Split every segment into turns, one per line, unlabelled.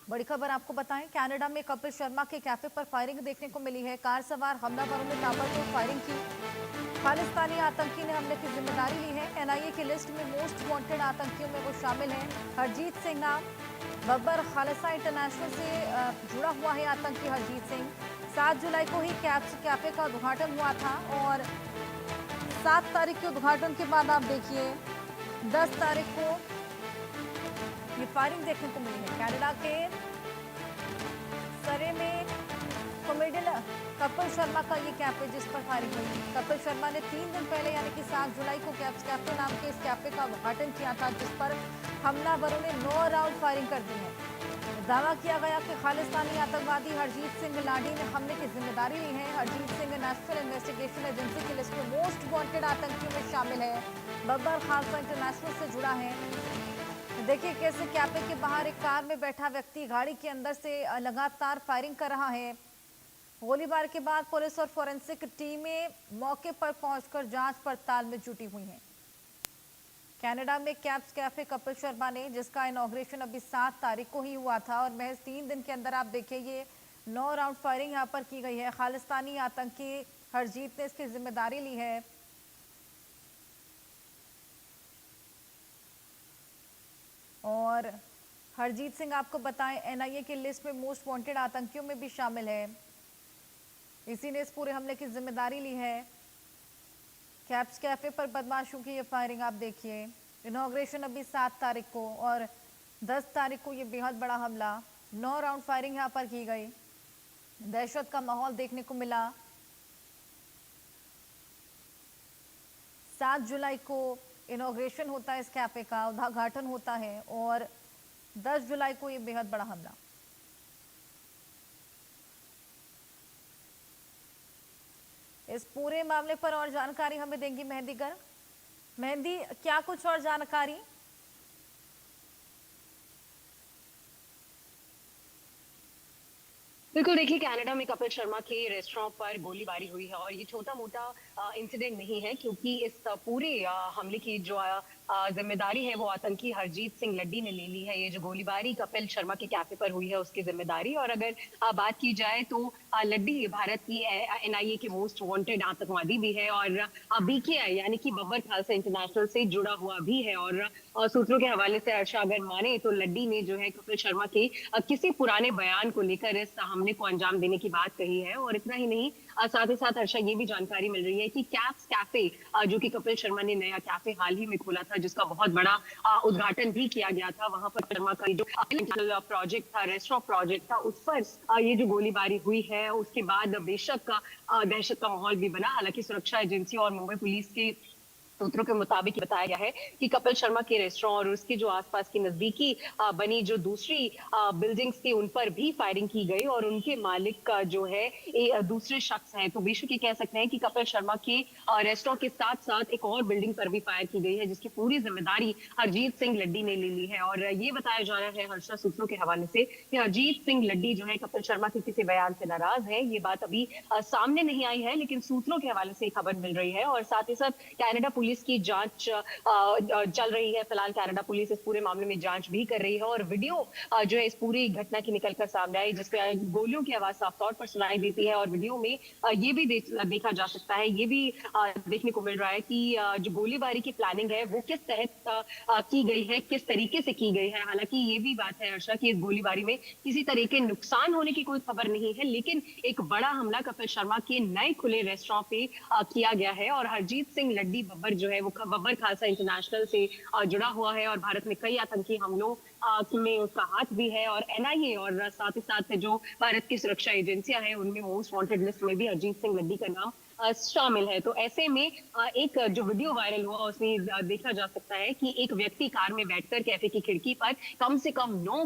बड़ी खबर आपको बताएं, कनाडा में कपिल शर्मा के कैफे पर फायरिंग देखने को मिली है। कार सवार हमलावरों ने ताबड़तोड़ फायरिंग की। खालिस्तानी आतंकी ने हमले की जिम्मेदारी ली है। एनआईए की लिस्ट में मोस्ट वांटेड आतंकियों में वो शामिल हैं। हरजीत सिंह नाम, बब्बर खालसा इंटरनेशनल से जुड़ा हुआ है आतंकी हरजीत सिंह। 7 जुलाई को ही कैफे का उद्घाटन हुआ था और 7 तारीख के उद्घाटन के बाद आप देखिए 10 तारीख को ये फायरिंग देखने को मिली है। कनाडा के सरे में कॉमेडियन कपिल शर्मा का ये कैफे जिस पर फायरिंग हुई। कपिल शर्मा ने 3 दिन पहले यानी कि 7 जुलाई को कैप्स कैफे नाम के इस कैफे का उद्घाटन किया था, जिस पर हमलावरों ने 9 राउंड फायरिंग कर दी है। दावा किया गया कि खालिस्तानी आतंकवादी हरजीत सिंह लाडी ने हमले की जिम्मेदारी ली है। Harjeet Singh national investigation agency की लिस्ट में मोस्ट वांटेड आतंकियों में शामिल है। बब्बर खालसा इंटरनेशनल से जुड़ा है। देखिए कैसे कैफे के बाहर एक कार में बैठा व्यक्ति गाड़ी के अंदर से लगातार फायरिंग कर रहा है। गोलीबार के बाद पुलिस और फोरेंसिक टीमें मौके पर पहुंचकर जांच पड़ताल में जुटी हुई हैं। कनाडा में कैप्स कैफे कपिल शर्मा ने, जिसका इनॉग्रेशन अभी 7 तारीख को ही हुआ था और महज 3 दिन के अंदर आप देखिए ये 9 राउंड फायरिंग यहाँ पर की गई है। खालिस्तानी आतंकी हरजीत ने इसकी जिम्मेदारी ली है। और हरजीत सिंह आपको बताएं एनआईए की लिस्ट में मोस्ट वांटेड आतंकियों में भी शामिल है। इसी ने इस पूरे हमले की जिम्मेदारी ली है। कैप्स कैफे पर बदमाशों की ये फायरिंग आप देखिए। इनॉग्रेशन अभी 7 तारीख को और 10 तारीख को ये बेहद बड़ा हमला, 9 राउंड फायरिंग यहाँ पर की गई। दहशत का माहौल देखने को मिला। 7 जुलाई को इनॉग्रेशन होता है इस कैफे का, उद्घाटन होता है और 10 जुलाई को ये बेहद बड़ा हमला। इस पूरे मामले पर और जानकारी हमें देंगी मेहंदी गर्ग। मेहंदी, क्या कुछ और जानकारी?
बिल्कुल, देखिए कनाडा में कपिल शर्मा के रेस्टोरेंट पर गोलीबारी हुई है और ये छोटा मोटा इंसिडेंट नहीं है, क्योंकि इस पूरे हमले की जो जिम्मेदारी है वो आतंकी हरजीत सिंह लड्डी ने ले ली है। ये जो गोलीबारी कपिल शर्मा के कैफे पर हुई है उसकी जिम्मेदारी। और अगर बात की जाए तो लड्डी भारत की एनआईए के मोस्ट वांटेड आतंकवादी भी है और बीकेआई यानी कि बब्बर खालसा इंटरनेशनल से जुड़ा हुआ भी है। और सूत्रों के हवाले से हर्षा अगर माने तो लड्डी ने जो है कपिल शर्मा के किसी पुराने बयान को लेकर इस हमले को अंजाम देने की बात कही है। और इतना ही नहीं, साथ ही साथ हर्षा ये भी जानकारी मिल रही है कि कैप्स कैफे जो कि कपिल शर्मा ने नया कैफे हाल ही में खोला था, जिसका बहुत बड़ा उद्घाटन भी किया गया था, वहां पर शर्मा का जो प्रोजेक्ट था, रेस्टोरेंट प्रोजेक्ट था, उस पर ये जो गोलीबारी हुई है उसके बाद बेशक दहशत का माहौल भी बना। हालांकि सुरक्षा एजेंसी और मुंबई पुलिस के सूत्रों के मुताबिक बताया गया है कि कपिल शर्मा के रेस्टोरेंट और उसके जो आसपास की नजदीकी बनी जो दूसरी बिल्डिंग्स थी उन पर भी फायरिंग की गई और उनके मालिक का जो है दूसरे शख्स हैं। तो बेशक ये कह सकते हैं कि कपिल शर्मा के रेस्टोरेंट के साथ साथ एक और बिल्डिंग पर भी फायर की गई है, जिसकी पूरी जिम्मेदारी हरजीत सिंह लड्डी ने ले ली है। और ये बताया जा रहा है हर्षा सूत्रों के हवाले से कि हरजीत सिंह लड्डी जो है कपिल शर्मा के किसी बयान से नाराज है। ये बात अभी सामने नहीं आई है, लेकिन सूत्रों के हवाले से खबर मिल रही है। और साथ ही साथ कनाडा पुलिस की जांच चल रही है। फिलहाल कनाडा पुलिस इस पूरे मामले में जांच भी कर रही है और वीडियो जो है इस पूरी घटना की निकलकर सामने आई, जिसमें गोलियों की आवाज साफ तौर पर सुनाई देती है। और वीडियो में ये भी देखा जा सकता है, ये भी देखने को मिल रहा है कि जो गोलीबारी की प्लानिंग है वो किस तहत की गई है, किस तरीके से की गई है। हालांकि ये भी बात है हर्षा कि इस गोलीबारी में किसी तरह के नुकसान होने की कोई खबर नहीं है, लेकिन एक बड़ा हमला कपिल शर्मा के नए खुले रेस्टोरेंट पे किया गया है। और हरजीत सिंह लड्डी बब्बर जो है वो बब्बर खालसा इंटरनेशनल से जुड़ा हुआ है और भारत में कई आतंकी हमलों में उसका हाथ भी है। और एनआईए और साथ ही साथ जो भारत की सुरक्षा एजेंसियां हैं उनमें मोस्ट वांटेड लिस्ट में भी हरजीत सिंह लड्डी का नाम शामिल है। तो ऐसे में एक जो वीडियो वायरल हुआ उसमें देखा जा सकता है कि एक व्यक्ति कार में बैठकर कैफे की खिड़की पर कम से कम 9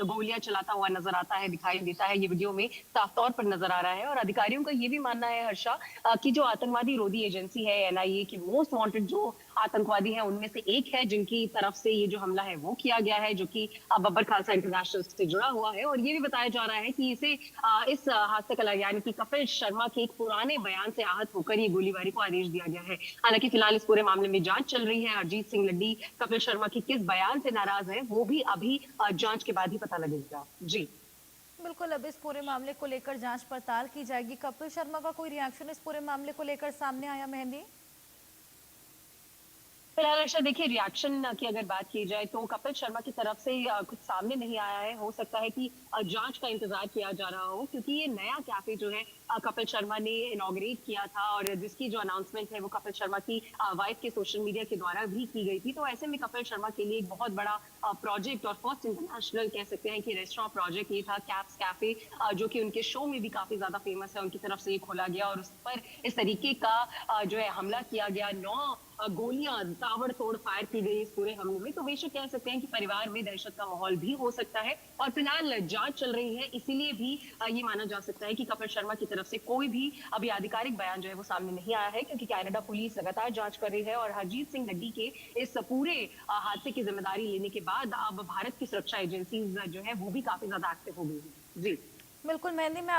गोलियां चलाता हुआ नजर आता है, दिखाई देता है। ये वीडियो में साफ तौर पर नजर आ रहा है। और अधिकारियों का ये भी मानना है हर्षा कि जो आतंकवादी रोधी एजेंसी है एनआईए की मोस्ट वांटेड जो आतंकवादी हैं उनमें से एक है जिनकी तरफ से ये जो हमला है वो किया गया है, जो कि बब्बर खालसा इंटरनेशनल से जुड़ा हुआ है। और ये भी बताया जा रहा है कि इस हादसे का यानी कि कपिल शर्मा के एक पुराने बयान से आहत होकर ये गोलीबारी को आदेश दिया गया है। हालांकि फिलहाल इस पूरे मामले में जांच चल रही है। अरिजीत सिंह लड्डी कपिल शर्मा के किस बयान से नाराज है वो भी अभी जांच के बाद ही पता लगेगा। जी
बिल्कुल, अब इस पूरे मामले को लेकर जांच पड़ताल की जाएगी। कपिल शर्मा का कोई रिएक्शन इस पूरे मामले को लेकर सामने आया मेहंदी?
फिलहाल अर्षा देखिए, रिएक्शन की अगर बात की जाए तो कपिल शर्मा की तरफ से कुछ सामने नहीं आया है। हो सकता है कि जांच का इंतजार किया जा रहा हो, क्योंकि ये नया कैफे जो है कपिल शर्मा ने इनॉग्रेट किया था और जिसकी जो अनाउंसमेंट है वो कपिल शर्मा की वाइफ के सोशल मीडिया के द्वारा भी की गई थी। तो ऐसे में कपिल शर्मा के लिए एक बहुत बड़ा प्रोजेक्ट और फर्स्ट इंटरनेशनल कह सकते हैं कि रेस्टोरेंट प्रोजेक्ट ये था, कैप्स कैफे, जो कि उनके शो में भी काफी ज्यादा फेमस है। उनकी तरफ से ये खोला गया और उस पर इस तरीके का जो है हमला किया गया। 9 गोलियां ताबड़तोड़ फायर की गई इस पूरे हमले में। तो बेशक कह सकते हैं कि परिवार में दहशत का माहौल भी हो सकता है और फिलहाल जांच चल रही है। इसीलिए भी ये माना जा सकता है कि कपिल शर्मा की तरफ से कोई भी अभी आधिकारिक बयान जो है वो सामने नहीं आया है, क्योंकि कनाडा पुलिस लगातार जांच कर रही है और हरजीत सिंह लड्डी के इस पूरे हादसे की जिम्मेदारी लेने के बाद अब भारत की सुरक्षा एजेंसीज जो है वो भी काफी ज्यादा एक्टिव हो गई है। जी
बिल्कुल मेहंदी, मैं